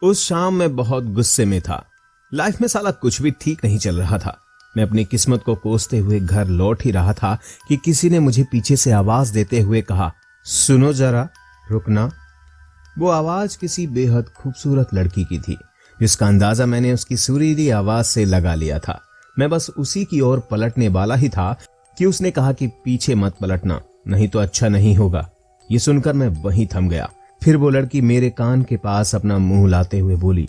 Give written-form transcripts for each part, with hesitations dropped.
उस शाम मैं बहुत गुस्से में था। लाइफ में साला कुछ भी ठीक नहीं चल रहा था। मैं अपनी किस्मत को कोसते हुए घर लौट ही रहा था कि किसी ने मुझे पीछे से आवाज देते हुए कहा, सुनो जरा, रुकना। वो आवाज किसी बेहद खूबसूरत लड़की की थी, जिसका अंदाजा मैंने उसकी सुरीली आवाज से लगा लिया था। मैं बस उसी की ओर पलटने वाला ही था कि उसने कहा कि पीछे मत पलटना, नहीं तो अच्छा नहीं होगा। ये सुनकर मैं वहीं थम गया। फिर वो लड़की मेरे कान के पास अपना मुंह लाते हुए बोली,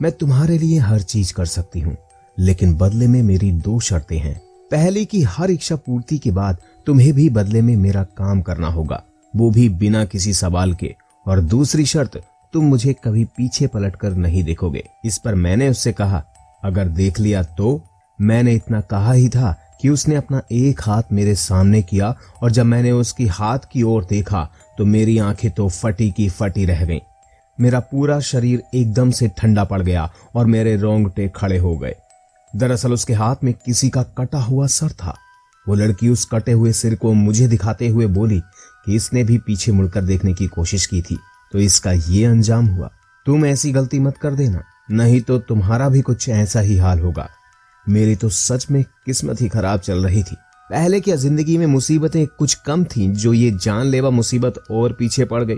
मैं तुम्हारे लिए हर चीज कर सकती हूँ, लेकिन बदले में मेरी 2 शर्तें हैं। पहली की हर इच्छा पूर्ति के बाद तुम्हें भी बदले में मेरा काम करना होगा, वो भी बिना किसी सवाल के। और दूसरी शर्त, तुम मुझे कभी पीछे पलटकर नहीं देखोगे। इस पर मैंने उससे कहा, अगर देख लिया तो? मैंने इतना कहा ही था कि उसने अपना एक हाथ मेरे सामने किया और जब मैंने उसकी हाथ की ओर देखा तो मेरी आंखें तो फटी की फटी रह गईं। मेरा पूरा शरीर एकदम से ठंडा पड़ गया और मेरे रोंगटे खड़े हो गए। दरअसल उसके हाथ में किसी का कटा हुआ सर था। वो लड़की उस कटे हुए सिर को मुझे दिखाते हुए बोली कि इसने भी पीछे मुड़कर देखने की कोशिश की थी तो इसका ये अंजाम हुआ। तुम ऐसी गलती मत कर देना, नहीं तो तुम्हारा भी कुछ ऐसा ही हाल होगा। मेरी तो सच में किस्मत ही खराब चल रही थी। पहले क्या जिंदगी में मुसीबतें कुछ कम थीं, जो ये जानलेवा मुसीबत और पीछे पड़ गई।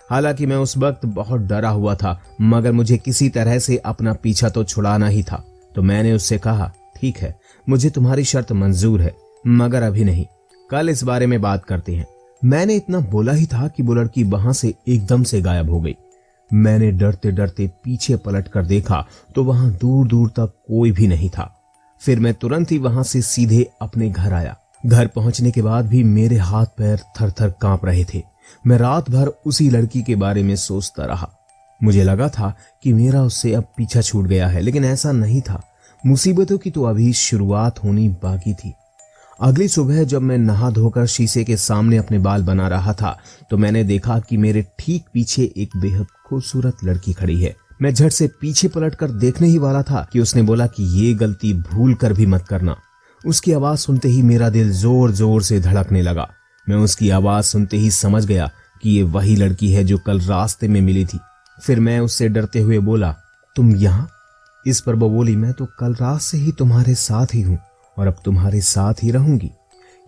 हालांकि मैं उस वक्त बहुत डरा हुआ था, मगर मुझे किसी तरह से अपना पीछा तो छुड़ाना ही था। तो मैंने उससे कहा, ठीक है, मुझे तुम्हारी शर्त मंजूर है, मगर अभी नहीं, कल इस बारे में बात करते हैं। मैंने इतना बोला ही था कि वो लड़की वहां से एकदम से गायब हो गई। मैंने डरते डरते पीछे पलट कर देखा तो वहां दूर दूर तक कोई भी नहीं था। फिर मैं तुरंत ही वहां से सीधे अपने घर आया। घर पहुंचने के बाद भी मेरे हाथ पैर थर थर कांप रहे थे। मैं रात भर उसी लड़की के बारे में सोचता रहा। मुझे लगा था कि मेरा उससे अब पीछा छूट गया है, लेकिन ऐसा नहीं था। मुसीबतों की तो अभी शुरुआत होनी बाकी थी। अगली सुबह जब मैं नहा धोकर शीशे के सामने अपने बाल बना रहा था तो मैंने देखा कि मेरे ठीक पीछे एक बेहद खूबसूरत लड़की खड़ी है। मैं झट से पीछे पलटकर देखने ही वाला था कि उसने बोला कि ये गलती भूल कर भी मत करना। उसकी आवाज सुनते ही मेरा दिल जोर जोर से धड़कने लगा। मैं उसकी आवाज सुनते ही समझ गया कि ये वही लड़की है जो कल रास्ते में मिली थी। फिर मैं उससे डरते हुए बोला, तुम यहाँ? इस पर वो बोली, मैं तो कल रात से ही तुम्हारे साथ ही हूँ और अब तुम्हारे साथ ही रहूंगी।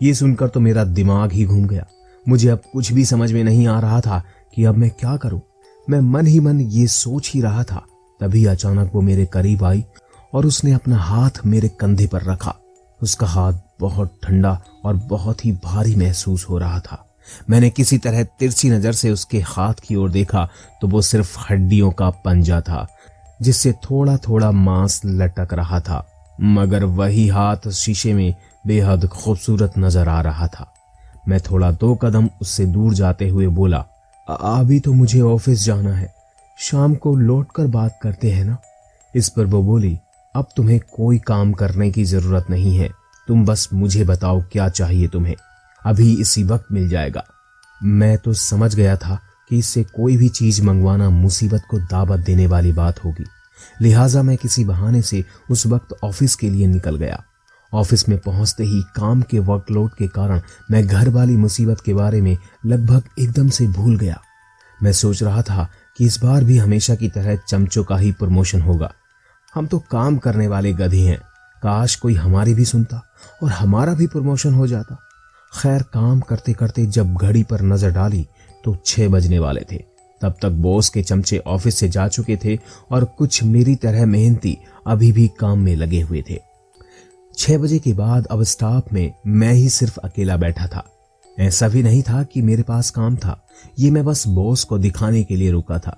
ये सुनकर तो मेरा दिमाग ही घूम गया। मुझे अब कुछ भी समझ में नहीं आ रहा था कि अब मैं क्या करूं। मैं मन ही मन ये सोच ही रहा था, तभी अचानक वो मेरे करीब आई और उसने अपना हाथ मेरे कंधे पर रखा। उसका हाथ बहुत ठंडा और बहुत ही भारी महसूस हो रहा था। मैंने किसी तरह तिरछी नजर से उसके हाथ की ओर देखा तो वो सिर्फ हड्डियों का पंजा था, जिससे थोड़ा थोड़ा मांस लटक रहा था, मगर वही हाथ शीशे में बेहद खूबसूरत नजर आ रहा था। मैं थोड़ा 2 कदम उससे दूर जाते हुए बोला, अभी तो मुझे ऑफिस जाना है, शाम को लौटकर बात करते हैं ना। इस पर वो बोली, अब तुम्हें कोई काम करने की जरूरत नहीं है, तुम बस मुझे बताओ क्या चाहिए तुम्हें, अभी इसी वक्त मिल जाएगा। मैं तो समझ गया था कि इससे कोई भी चीज मंगवाना मुसीबत को दावत देने वाली बात होगी, लिहाजा मैं किसी बहाने से उस वक्त ऑफिस के लिए निकल गया। ऑफिस में पहुंचते ही काम के वर्कलोड के कारण मैं घर वाली मुसीबत के बारे में लगभग एकदम से भूल गया। मैं सोच रहा था कि इस बार भी हमेशा की तरह चमचों का ही प्रमोशन होगा। हम तो काम करने वाले गधे हैं, काश कोई हमारी भी सुनता और हमारा भी प्रमोशन हो जाता। खैर, काम करते करते जब घड़ी पर नजर डाली तो 6 बजने वाले थे। तब तक बॉस के चमचे ऑफिस से जा चुके थे और कुछ मेरी तरह मेहनती अभी भी काम में लगे हुए थे। 6 बजे के बाद अब स्टाफ में मैं ही सिर्फ अकेला बैठा था। ऐसा भी नहीं था कि मेरे पास काम था, ये मैं बस बॉस को दिखाने के लिए रुका था।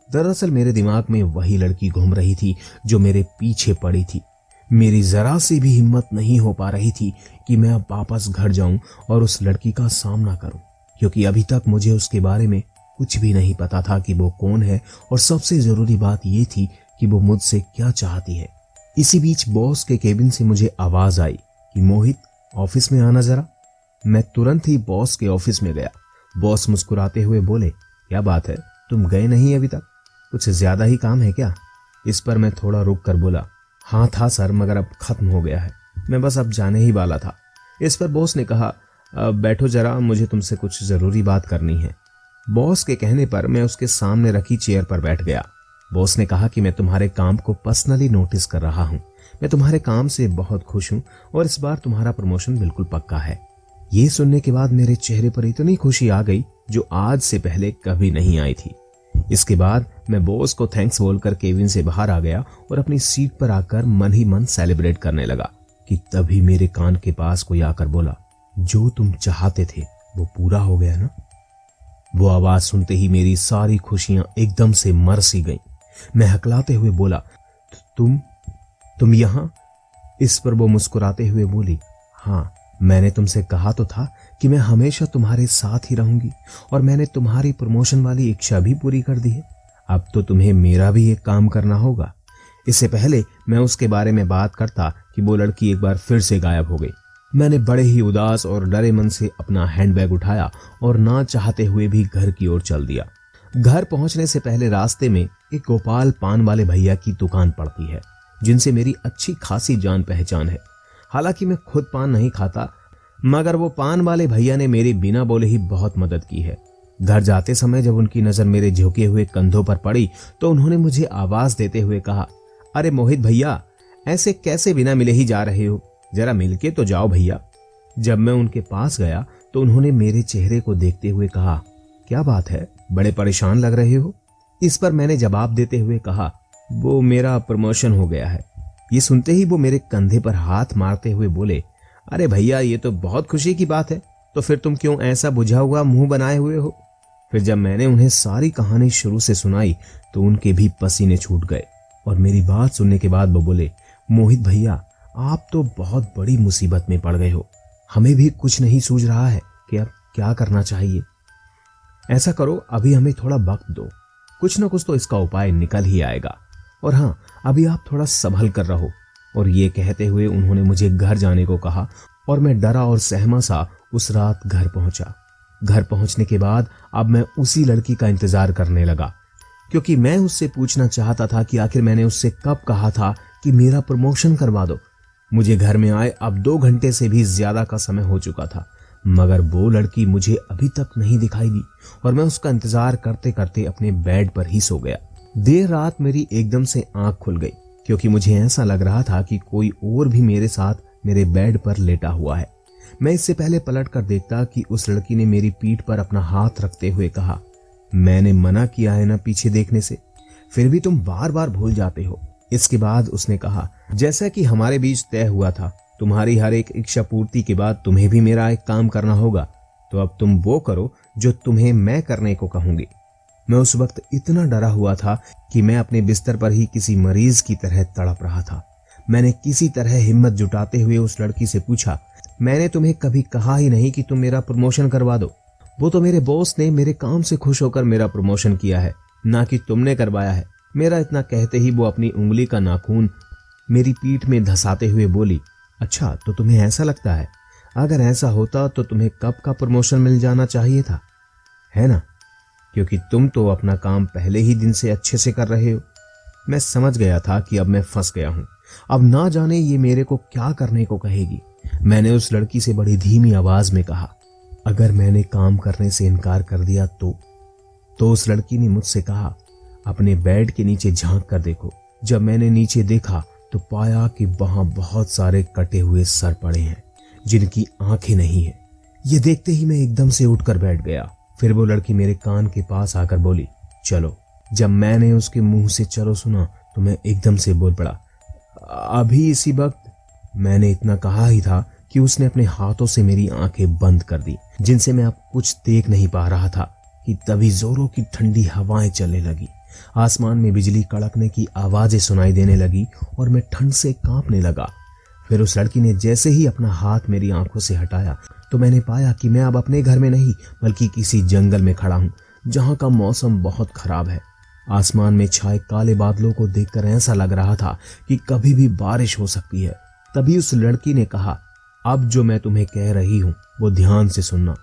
दरअसल मेरे दिमाग में वही लड़की घूम रही थी जो मेरे पीछे पड़ी थी। मेरी जरा से भी हिम्मत नहीं हो पा रही थी कि मैं अब वापस घर जाऊं और उस लड़की का सामना करूं, क्योंकि अभी तक मुझे उसके बारे में कुछ भी नहीं पता था कि वो कौन है और सबसे जरूरी बात ये थी कि वो मुझसे क्या चाहती है। इसी बीच बॉस के केबिन से मुझे आवाज आई कि मोहित, ऑफिस में आना जरा। मैं तुरंत ही बॉस के ऑफिस में गया। बॉस मुस्कुराते हुए बोले, क्या बात है, तुम गए नहीं अभी तक, कुछ ज्यादा ही काम है क्या? इस पर मैं थोड़ा रुक कर बोला, हाँ था सर, मगर अब खत्म हो गया है, मैं बस अब जाने ही वाला था। इस पर बॉस ने कहा, बैठो जरा, मुझे तुमसे कुछ जरूरी बात करनी है। बॉस के कहने पर मैं उसके सामने रखी चेयर पर बैठ गया। बॉस ने कहा कि मैं तुम्हारे काम को पर्सनली नोटिस कर रहा हूं। मैं तुम्हारे काम से बहुत खुश हूं और इस बार तुम्हारा प्रमोशन बिल्कुल पक्का है। ये सुनने के बाद मेरे चेहरे पर इतनी खुशी आ गई जो आज से पहले कभी नहीं आई थी। इसके बाद मैं बॉस को थैंक्स बोलकर केबिन से बाहर आ गया और अपनी सीट पर आकर मन ही मन सेलिब्रेट करने लगा कि तभी मेरे कान के पास कोई आकर बोला, जो तुम चाहते थे वो पूरा हो गया ना। वो आवाज सुनते ही मेरी सारी खुशियां एकदम से मर सी गईं। मैं हकलाते हुए बोला, तुम यहां? इस पर वो मुस्कुराते हुए बोली, हाँ, मैंने तुमसे कहा तो था कि मैं हमेशा तुम्हारे साथ ही रहूंगी और मैंने तुम्हारी प्रमोशन वाली इच्छा भी पूरी कर दी है। अब तो तुम्हें मेरा भी एक काम करना होगा। इससे पहले मैं उसके बारे में बात करता कि वो लड़की एक बार फिर से गायब हो गई। मैंने बड़े ही उदास और डरे मन से अपना हैंडबैग उठाया और ना चाहते हुए भी घर की ओर चल दिया। घर पहुंचने से पहले रास्ते में एक गोपाल पान वाले भैया की दुकान पड़ती है, जिनसे मेरी अच्छी खासी जान पहचान है। हालांकि मैं खुद पान नहीं खाता, मगर वो पान वाले भैया ने मेरी बिना बोले ही बहुत मदद की है। घर जाते समय जब उनकी नजर मेरे झुके हुए कंधों पर पड़ी तो उन्होंने मुझे आवाज देते हुए कहा, अरे मोहित भैया, ऐसे कैसे बिना मिले ही जा रहे हो? जरा मिलके तो जाओ भैया। जब मैं उनके पास गया तो उन्होंने मेरे चेहरे को देखते हुए कहा, क्या बात है, बड़े परेशान लग रहे हो? इस पर मैंने जवाब देते हुए कहा, वो मेरा प्रमोशन हो गया है। ये सुनते ही वो मेरे कंधे पर हाथ मारते हुए बोले, अरे भैया, ये तो बहुत खुशी की बात है, तो फिर तुम क्यों ऐसा बुझा हुआ मुंह बनाए हुए हो? फिर जब मैंने उन्हें सारी कहानी शुरू से सुनाई तो उनके भी पसीने छूट गए और मेरी बात सुनने के बाद वो बोले, मोहित भैया, आप तो बहुत बड़ी मुसीबत में पड़ गए हो। हमें भी कुछ नहीं सूझ रहा है कि अब क्या करना चाहिए। ऐसा करो, अभी हमें थोड़ा वक्त दो, कुछ ना कुछ तो इसका उपाय निकल ही आएगा। और हाँ, अभी आप थोड़ा संभल कर रहो। और ये कहते हुए उन्होंने मुझे घर जाने को कहा और मैं डरा और सहमा सा उस रात घर पहुंचा। घर पहुंचने के बाद अब मैं उसी लड़की का इंतजार करने लगा, क्योंकि मैं उससे पूछना चाहता था कि आखिर मैंने उससे कब कहा था कि मेरा प्रमोशन करवा दो। मुझे घर में आए अब 2 घंटे से भी ज्यादा का समय हो चुका था, मगर वो लड़की मुझे अभी तक नहीं दिखाई दी और मैं उसका इंतजार करते करते अपने बेड पर ही सो गया। देर रात मेरी एकदम से आंख खुल गई, क्योंकि मुझे ऐसा लग रहा था कि कोई और भी मेरे साथ मेरे बेड पर लेटा हुआ है। मैं इससे पहले पलट कर देखता कि उस लड़की ने मेरी पीठ पर अपना हाथ रखते हुए कहा, मैंने मना किया है ना पीछे देखने से, फिर भी तुम बार बार भूल जाते हो। इसके बाद उसने कहा, जैसा कि हमारे बीच तय हुआ था, तुम्हारी हर एक इच्छा पूर्ति के बाद तुम्हें भी मेरा एक काम करना होगा, तो अब तुम वो करो जो तुम्हें मैं करने को कहूंगी। मैं उस वक्त इतना डरा हुआ था कि मैं अपने बिस्तर पर ही किसी मरीज की तरह तड़प रहा था। मैंने किसी तरह हिम्मत जुटाते हुए उस लड़की से पूछा, मैंने तुम्हें कभी कहा ही नहीं कि तुम मेरा प्रमोशन करवा दो। वो तो मेरे बॉस ने मेरे काम से खुश होकर मेरा प्रमोशन किया है, ना कि तुमने करवाया है। मेरा इतना कहते ही वो अपनी उंगली का नाखून मेरी पीठ में धंसाते हुए बोली, अच्छा, तो तुम्हें ऐसा लगता है? अगर ऐसा होता तो तुम्हें कब का प्रमोशन मिल जाना चाहिए था, है ना? क्योंकि तुम तो अपना काम पहले ही दिन से अच्छे से कर रहे हो। मैं समझ गया था कि अब मैं फंस गया हूं। अब ना जाने ये मेरे को क्या करने को कहेगी। मैंने उस लड़की से बड़ी धीमी आवाज में कहा, अगर मैंने काम करने से इनकार कर दिया तो उस लड़की ने मुझसे कहा, अपने बेड के नीचे झांक कर देखो। जब मैंने नीचे देखा तो पाया कि वहां बहुत सारे कटे हुए सर पड़े हैं जिनकी आंखें नहीं है। ये देखते ही मैं एकदम से उठकर बैठ गया। फिर वो लड़की मेरे कान के पास आकर बोली, चलो। जब मैंने उसके मुंह से चलो सुना तो मैं एकदम से बोल पड़ा, अभी इसी वक्त। मैंने इतना कहा ही था कि उसने अपने हाथों से मेरी आंखें बंद कर दी, जिनसे मैं अब कुछ देख नहीं पा रहा था कि तभी जोरों की ठंडी हवाएं चलने लगी। आसमान में बिजली कड़कने की आवाजें सुनाई देने लगी और मैं ठंड से कांपने लगा। फिर उस लड़की ने जैसे ही अपना हाथ मेरी आंखों से हटाया तो मैंने पाया कि मैं अब अपने घर में नहीं बल्कि किसी जंगल में खड़ा हूं, जहां का मौसम बहुत खराब है। आसमान में छाए काले बादलों को देखकर ऐसा लग रहा था कि कभी भी बारिश हो सकती है। तभी उस लड़की ने कहा, अब जो मैं तुम्हें कह रही हूं वो ध्यान से सुनना।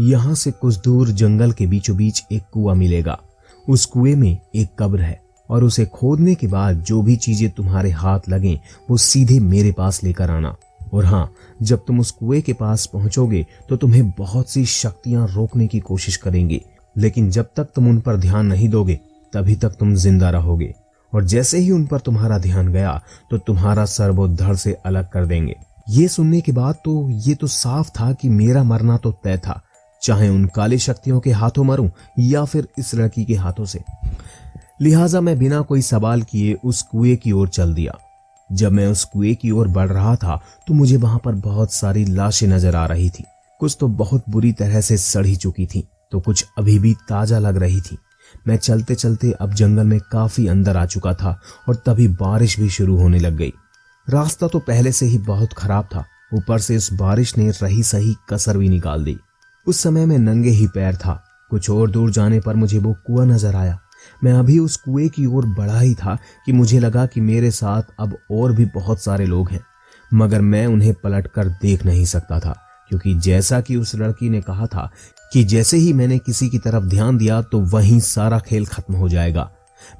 यहां से कुछ दूर जंगल के बीचों बीच एक कुआं मिलेगा। उस कुएं में एक कब्र है और उसे खोदने के बाद जो भी चीजें तुम्हारे हाथ लगें वो सीधे मेरे पास लेकर आना। और हाँ, जब तुम उस कुएं के पास पहुंचोगे तो तुम्हें बहुत सी शक्तियां रोकने की कोशिश करेंगी, लेकिन जब तक तुम उन पर ध्यान नहीं दोगे तभी तक तुम जिंदा रहोगे, और जैसे ही उन पर तुम्हारा ध्यान गया तो तुम्हारा सर वो धड़ से अलग कर देंगे। ये सुनने के बाद तो ये तो साफ था कि मेरा मरना तो तय था, चाहे उन काली शक्तियों के हाथों मरूं या फिर इस लड़की के हाथों से। लिहाजा मैं बिना कोई सवाल किए उस कुएं की ओर चल दिया। जब मैं उस कुएं की ओर बढ़ रहा था तो मुझे वहां पर बहुत सारी लाशें नजर आ रही थी। कुछ तो बहुत बुरी तरह से सड़ी चुकी थी, तो कुछ अभी भी ताजा लग रही थी। मैं चलते चलते अब जंगल में काफी अंदर आ चुका था और तभी बारिश भी शुरू होने लग गई। रास्ता तो पहले से ही बहुत खराब था, ऊपर से इस बारिश ने रही सही कसर भी निकाल दी। उस समय मैं नंगे ही पैर था। कुछ और दूर जाने पर मुझे वो कुआं नजर आया। मैं अभी उस कुएं की ओर बढ़ा ही था कि मुझे लगा कि मेरे साथ अब और भी बहुत सारे लोग हैं, मगर मैं उन्हें पलटकर देख नहीं सकता था, क्योंकि जैसा कि उस लड़की ने कहा था कि जैसे ही मैंने किसी की तरफ ध्यान दिया तो वहीं सारा खेल खत्म हो जाएगा।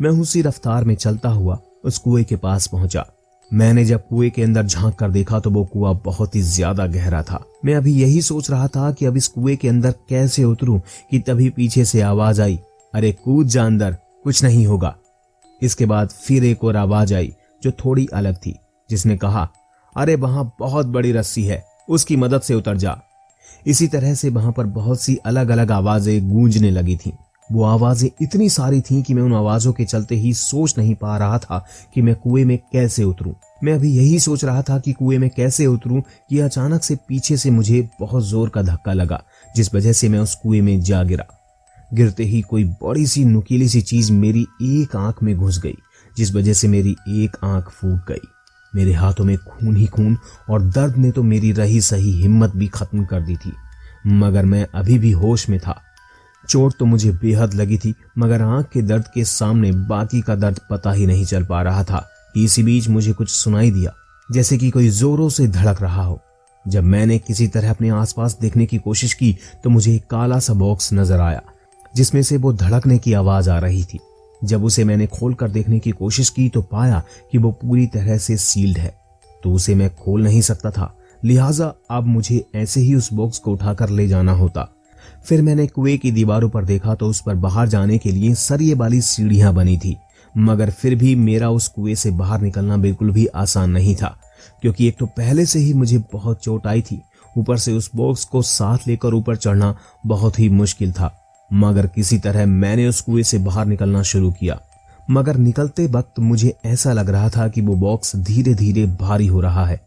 मैं उसी रफ्तार में चलता हुआ उस कुएं के पास पहुंचा। मैंने जब कुएं के अंदर झांक कर देखा तो वो कुआं बहुत ही ज्यादा गहरा था। मैं अभी यही सोच रहा था कि अब इस कुएं के अंदर कैसे उतरूं कि तभी पीछे से आवाज आई, अरे कूद जा अंदर, कुछ नहीं होगा। इसके बाद फिर एक और आवाज आई जो थोड़ी अलग थी, जिसने कहा, अरे वहां बहुत बड़ी रस्सी है, उसकी मदद से उतर जा। इसी तरह से वहां पर बहुत सी अलग अलग आवाजें गूंजने लगी थीं। वो आवाजें इतनी सारी थीं कि मैं उन आवाजों के चलते ही सोच नहीं पा रहा था कि मैं कुएं में कैसे उतरूं। मैं अभी यही सोच रहा था कि कुएं में कैसे उतरूं कि अचानक से पीछे से मुझे बहुत जोर का धक्का लगा, जिस वजह से मैं उस कुएं में जा गिरा। गिरते ही कोई बड़ी सी नुकीली सी चीज मेरी एक आंख में घुस गई, जिस वजह से मेरी एक आंख फूट गई। मेरे हाथों में खून ही खून, और दर्द ने तो मेरी रही सही हिम्मत भी खत्म कर दी थी, मगर मैं अभी भी होश में था। चोट तो मुझे बेहद लगी थी, मगर आंख के दर्द के सामने बाकी का दर्द पता ही नहीं चल पा रहा था। इसी बीच मुझे कुछ सुनाई दिया, जैसे कि कोई जोरों से धड़क रहा हो। जब मैंने किसी तरह अपने आसपास देखने की कोशिश की तो मुझे एक काला सा बॉक्स नजर आया, जिसमें से वो धड़कने की आवाज आ रही थी। जब उसे मैंने खोलकर देखने की कोशिश की तो पाया कि वो पूरी तरह से सील्ड है, तो उसे मैं खोल नहीं सकता था। लिहाजा अब मुझे ऐसे ही उस बॉक्स को उठाकर ले जाना होता। फिर मैंने कुएं की दीवारों पर देखा तो उस पर बाहर जाने के लिए सरिये वाली सीढ़ियां बनी थी, मगर फिर भी मेरा उस कुएं से बाहर निकलना बिल्कुल भी आसान नहीं था, क्योंकि एक तो पहले से ही मुझे बहुत चोट आई थी, ऊपर से उस बॉक्स को साथ लेकर ऊपर चढ़ना बहुत ही मुश्किल था। मगर किसी तरह मैंने उस कुएं से बाहर निकलना शुरू किया, मगर निकलते वक्त मुझे ऐसा लग रहा था कि वो बॉक्स धीरे धीरे भारी हो रहा है।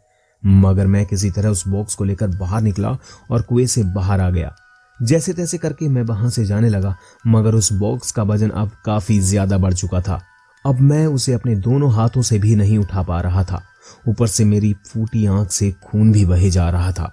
मगर मैं किसी तरह उस बॉक्स को लेकर बाहर निकला और कुएं से बाहर आ गया। जैसे तैसे करके मैं वहां से जाने लगा, मगर उस बॉक्स का वजन अब काफी ज्यादा बढ़ चुका था। अब मैं उसे अपने दोनों हाथों से भी नहीं उठा पा रहा था। ऊपर से मेरी फूटी आंख से खून भी बहे जा रहा था।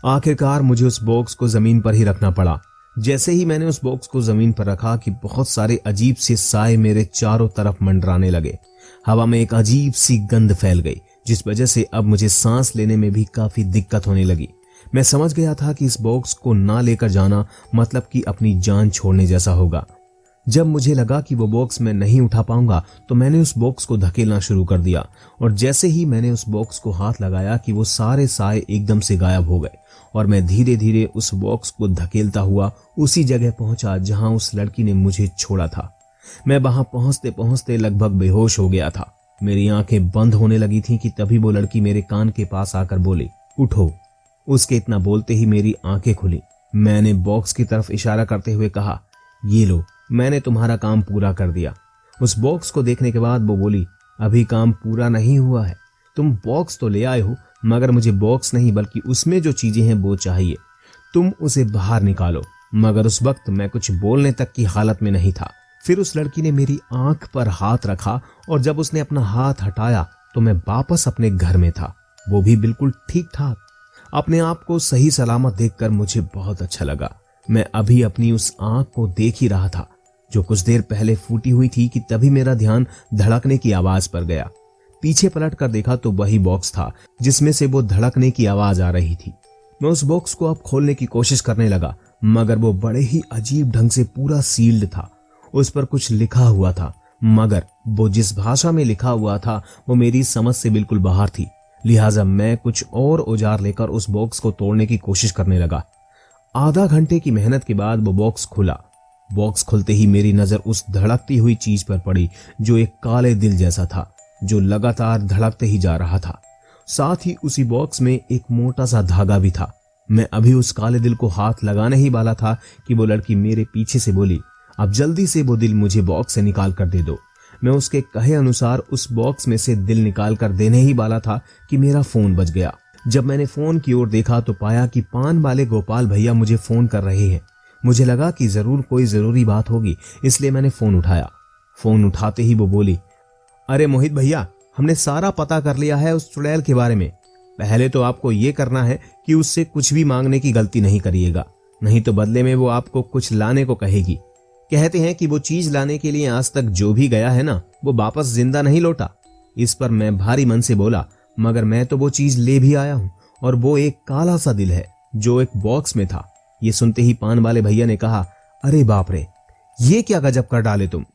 आखिरकार मुझे उस बॉक्स को जमीन पर ही रखना पड़ा। जैसे ही मैंने उस बॉक्स को जमीन पर रखा कि बहुत सारे अजीब से साए मेरे चारों तरफ मंडराने लगे। हवा में एक अजीब सी गंध फैल गई, जिस वजह से अब मुझे सांस लेने में भी काफी दिक्कत होने लगी। मैं समझ गया था कि इस बॉक्स को ना लेकर जाना मतलब कि अपनी जान छोड़ने जैसा होगा। जब मुझे लगा कि वो बॉक्स मैं नहीं उठा पाऊंगा तो मैंने उस बॉक्स को धकेलना शुरू कर दिया, और जैसे ही मैंने उस बॉक्स को हाथ लगाया कि वो सारे साए एकदम से गायब हो गए, और मैं धीरे धीरे उस बॉक्स को धकेलता हुआ उसी जगह पहुंचा जहां उस लड़की ने मुझे छोड़ा था। मैं वहां पहुंचते पहुंचते लगभग बेहोश हो गया था। मेरी आंखें बंद होने लगी थीं कि तभी वो लड़की मेरे कान के पास आकर बोली, उठो। उसके इतना बोलते ही मेरी आंखें खुली। मैंने बॉक्स की तरफ इशारा करते हुए कहा, ये लो, मैंने तुम्हारा काम पूरा कर दिया। उस बॉक्स को देखने के बाद वो बोली, अभी काम पूरा नहीं हुआ है। तुम बॉक्स तो ले आए हो, मगर मुझे बॉक्स नहीं बल्कि उसमें जो चीजें हैं वो चाहिए। तुम उसे बाहर निकालो। मगर उस वक्त मैं कुछ बोलने तक की हालत में नहीं था। फिर उस लड़की ने मेरी आंख पर हाथ रखा, और जब उसने अपना हाथ हटाया तो मैं वापस अपने घर में था, वो भी बिल्कुल ठीक ठाक। अपने आप को सही सलामत देखकर मुझे बहुत अच्छा लगा। मैं अभी अपनी उस आंख को देख ही रहा था जो कुछ देर पहले फूटी हुई थी कि तभी मेरा ध्यान धड़कने की आवाज पर गया। पीछे पलट कर देखा तो वही बॉक्स था जिसमें से वो धड़कने की आवाज आ रही थी। मैं उस बॉक्स को अब खोलने की कोशिश करने लगा, मगर वो बड़े ही अजीब ढंग से पूरा सील्ड था। उस पर कुछ लिखा हुआ था, मगर वो जिस भाषा में लिखा हुआ था वो मेरी समझ से बिल्कुल बाहर थी। लिहाजा मैं कुछ और औजार लेकर उस बॉक्स को तोड़ने की कोशिश करने लगा। आधा घंटे की मेहनत के बाद वो बॉक्स खुला। बॉक्स खुलते ही मेरी नजर उस धड़कती हुई चीज पर पड़ी जो एक काले दिल जैसा था, जो लगातार धड़कते ही जा रहा था। साथ ही उसी बॉक्स में एक मोटा सा धागा भी था। मैं अभी उस काले दिल को हाथ लगाने ही वाला था कि वो लड़की मेरे पीछे से बोली, अब जल्दी से वो दिल मुझे बॉक्स से निकाल कर दे दो। मैं उसके कहे अनुसार उस बॉक्स में से दिल निकाल कर देने ही वाला था कि मेरा फोन बज गया। जब मैंने फोन की ओर देखा तो पाया कि पान वाले गोपाल भैया मुझे फोन कर रहे हैं। मुझे लगा कि जरूर कोई जरूरी बात होगी, इसलिए मैंने फोन उठाया। फोन उठाते ही वो बोली, अरे मोहित भैया, हमने सारा पता कर लिया है उस चुड़ैल के बारे में। पहले तो आपको ये करना है कि उससे कुछ भी मांगने की गलती नहीं करिएगा, नहीं तो बदले में वो आपको कुछ लाने को कहेगी। कहते हैं कि वो चीज लाने के लिए आज तक जो भी गया है ना, वो वापस जिंदा नहीं लौटा। इस पर मैं भारी मन से बोला, मगर मैं तो वो चीज ले भी आया हूं, और वो एक काला सा दिल है जो एक बॉक्स में था। ये सुनते ही पान वाले भैया ने कहा, अरे बाप रे, ये क्या गजब कर डाले तुम।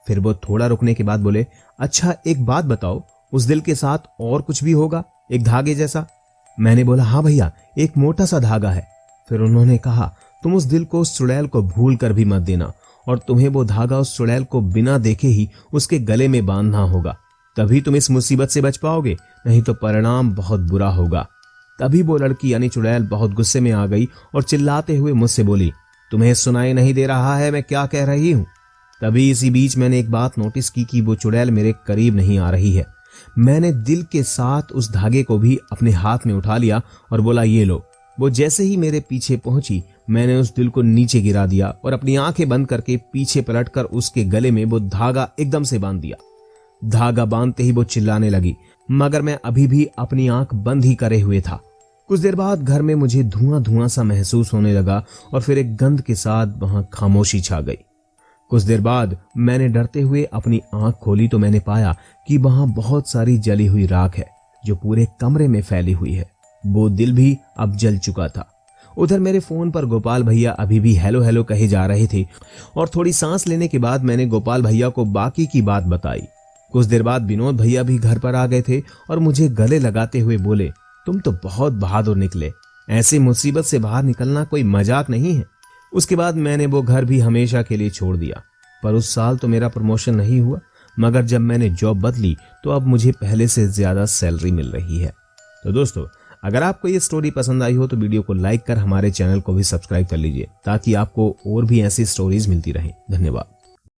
फिर वो थोड़ा रुकने के बाद बोले, अच्छा एक बात बताओ, उस दिल के साथ और कुछ भी होगा, एक धागे जैसा? मैंने बोला, हाँ भैया, एक मोटा सा धागा है। फिर उन्होंने कहा, तुम उस दिल को उस चुड़ैल को भूल कर भी मत देना, और तुम्हें वो धागा उस चुड़ैल को बिना देखे ही उसके गले में बांधना होगा, तभी तुम इस मुसीबत से बच पाओगे, नहीं तो परिणाम बहुत बुरा होगा। तभी वो लड़की यानी चुड़ैल बहुत गुस्से में आ गई और चिल्लाते हुए मुझसे बोली, तुम्हें सुनाई नहीं दे रहा है मैं क्या कह रही हूं? तभी इसी बीच मैंने एक बात नोटिस की कि वो चुड़ैल मेरे करीब नहीं आ रही है। मैंने दिल के साथ उस धागे को भी अपने हाथ में उठा लिया और बोला, ये लो। वो जैसे ही मेरे पीछे पहुंची, मैंने उस दिल को नीचे गिरा दिया और अपनी आंखें बंद करके पीछे पलटकर उसके गले में वो धागा एकदम से बांध दिया। धागा बांधते ही वो चिल्लाने लगी, मगर मैं अभी भी अपनी आंख बंद ही करे हुए था। कुछ देर बाद घर में मुझे धुआं धुआं सा महसूस होने लगा और फिर एक गंध के साथ वहां खामोशी छा गई। कुछ देर बाद मैंने डरते हुए अपनी आंख खोली तो मैंने पाया कि वहां बहुत सारी जली हुई राख है जो पूरे कमरे में फैली हुई है। वो दिल भी अब जल चुका था। उधर मेरे फोन पर गोपाल भैया अभी भी हेलो हेलो कहे जा रहे थे और थोड़ी सांस लेने के बाद मैंने गोपाल भैया को बाकी की बात बताई। कुछ देर बाद विनोद भैया भी घर पर आ गए थे और मुझे गले लगाते हुए बोले, तुम तो बहुत बहादुर निकले, ऐसे मुसीबत से बाहर निकलना कोई मजाक नहीं है। उसके बाद मैंने वो घर भी हमेशा के लिए छोड़ दिया। पर उस साल तो मेरा प्रमोशन नहीं हुआ, मगर जब मैंने जॉब बदली तो अब मुझे पहले से ज्यादा सैलरी मिल रही है। तो दोस्तों, अगर आपको ये स्टोरी पसंद आई हो तो वीडियो को लाइक कर हमारे चैनल को भी सब्सक्राइब कर लीजिए ताकि आपको और भी ऐसी स्टोरीज मिलती रहें। धन्यवाद।